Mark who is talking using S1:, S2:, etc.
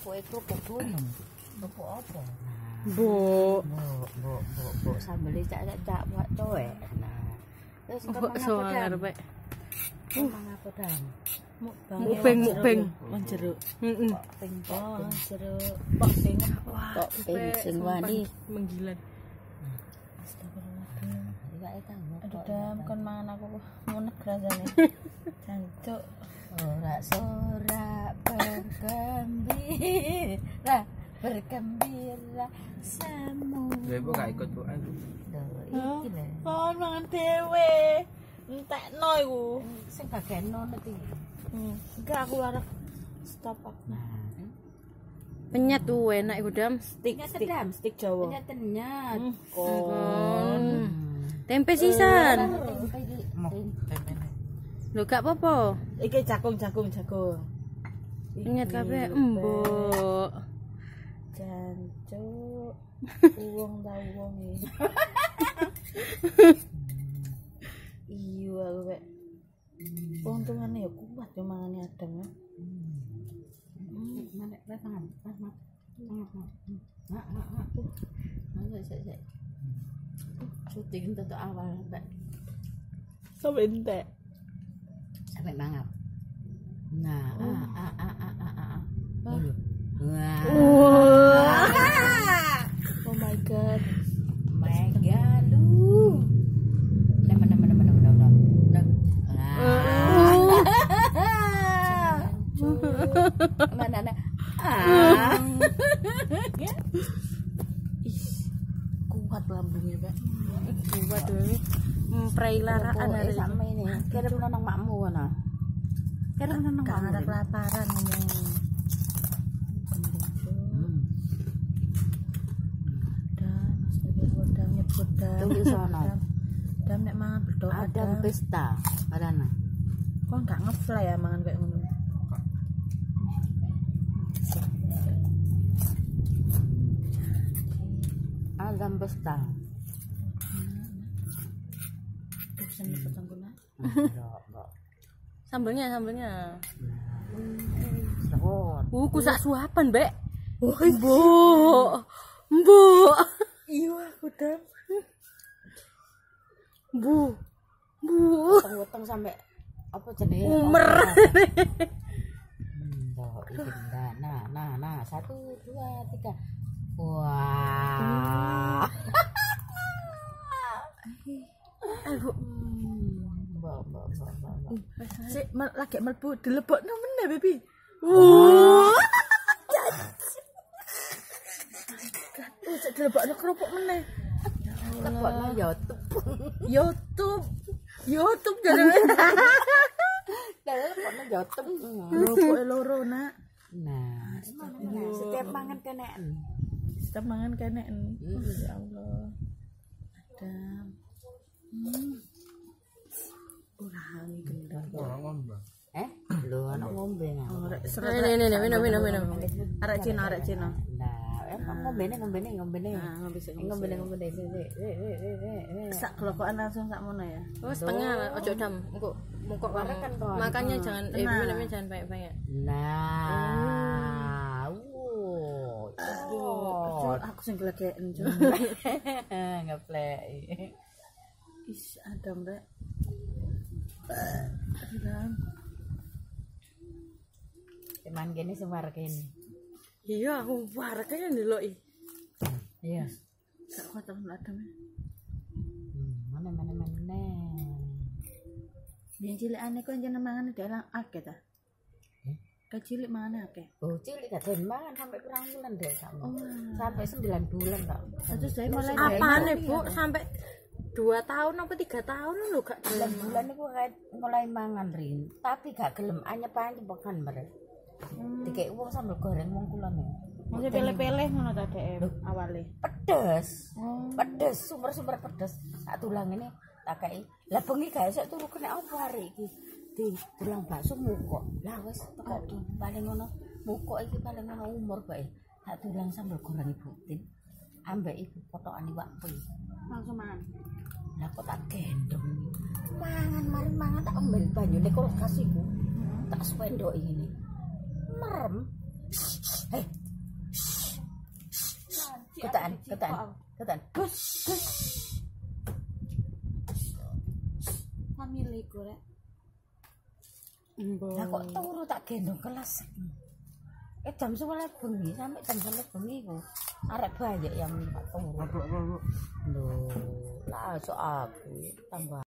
S1: kerupuk gunung. Kerupuk apa?
S2: Mbok
S1: sambel cak buat coek. Nah. Terus
S2: soal ngarepe.
S1: Mang apa dang?
S2: Mukbang.
S3: Jeruk.
S1: Ping
S3: Jeruk. Pok ping.
S1: kok ping sing wani.
S2: Menggilat.
S1: Astagfirullahaladzim. Iya tahu.
S3: Aduh dam kon mangan aku munek rasane. Jancuk.
S1: Ora sorak bergembira samu.
S4: Lha ibu gak ikut Bu.
S1: Iki lho.
S3: Kon mangan dhewe. Entekno iku.
S1: Sing bageno iki.
S3: Enggak aku arep stop aku.
S2: Penyet tuh enak iku Dam.
S3: Stik Jawa.
S1: Nyat.
S2: Kon. Tempe sisan. Lho gak apa-apa.
S3: Iki jagung.
S2: Penyet kabeh embok.
S3: Jancuk. Wong ta wong iki. Iya aku kek. Untungane ya kuat yo mangane adem ya.
S1: Mana mangan. Sik. Syuting untuk awal Mbak.
S3: Sampai entek.
S1: Sampai mangap. Nah, Wah.
S3: Oh my god.
S1: Mega lu. Mana. Mana.
S3: Kuat lambungnya, Kak.
S2: Buat dulu. Prailaraan hari
S1: sama ini. Kirim nang makmu kono. Kirim nang
S3: Gak ada kelaparan ngomong. Dam nyebut dam.
S1: Tunggu sono.
S3: Dam nek mangan berdoa
S1: Ada
S3: dam.
S1: pesta padana.
S3: Kok gak ngefly ya mangan kayak ngono.
S1: Ada pesta.
S3: Bosan potong guna.
S1: Enggak.
S2: Sambelnya.
S1: Serot.
S2: Kusak suapan, Mbak. Mbok.
S3: Iya aku dam.
S2: Bu.
S1: Potong sampai apa jenenge?
S2: Umer.
S1: Nah, 1 2 3. Wah.
S2: Aduh.
S1: Mbak.
S3: Sik lagi mlebu dilebokno meneh, Baby. Sik dilebokno kerupuk meneh.
S1: Lebokno
S3: YouTube jare.
S1: lebokno YouTube.
S3: Kerupuke loro, Nak.
S1: Nah, setiap mangan keneken.
S3: Setiap mangan keneken. Ya Allah. Dam. Ora gendang.
S4: Ora ngombe.
S1: Lho anak ngombe nang.
S2: Ini, minum.
S3: Arek Cina.
S1: Nah, ngombene.
S3: Ngombe sik. Sak kelokokan langsung sak mono ya.
S2: Oh, setengah ojo Dam. Engko
S1: Kan kon.
S2: makannya jangan minumnya jangan banyak-banyak.
S1: Nah.
S3: Aku sing glegeken, Cuk.
S1: Ngeplek.
S3: Is ada, Mbak. Dam.
S1: Cuman gini semar kene.
S2: Iya, aku waraknya ndeloki.
S1: Iya.
S3: Gak kuat temen Adam.
S1: Mana.
S3: Biyen cilikane kok jeneng mangan dalang akeh ta? Kecilik mangan akeh.
S1: Oh, cilik gak den mangan sampai pirang bulan deh kamu. Sampai 9 bulan kok.
S3: Terus saya mulai
S2: Apane, Bu? Sampai 2 tahun apa 3 tahun lho gak
S1: 9 bulan iku mulai mangan Rin, tapi gak gelem anyep-anyep pekan mere. Dikek wong sambel goreng wong kulon.
S3: Masih pilih-pilih ngono ta Dek awale.
S1: Pedes. Pedes, super pedes. Sak tulang ini tak kei. Lah bengi gak esuk turu kena apa arek iki? Di tulang bakso mukok. Lah wis tekok di paling ngono. Mukok iki paling ngono umur bae. Sak tulang sambel goreng Ibu Tin. Ambek iku potokan iwak pui.
S3: Langsung mangan.
S1: Lah kok tak gendong. Mari mangan tak ambil banyune kulkas iku. Tak spendoki ngene. Merem. Hei. Ketan. Gus.
S3: Familiku rek.
S1: Lah kok turu tak gendong kelas. Jam 11 bengi sampai jam 11 bengi ku. Arek banyak yang minta turu. Lho, lah sok aku tambah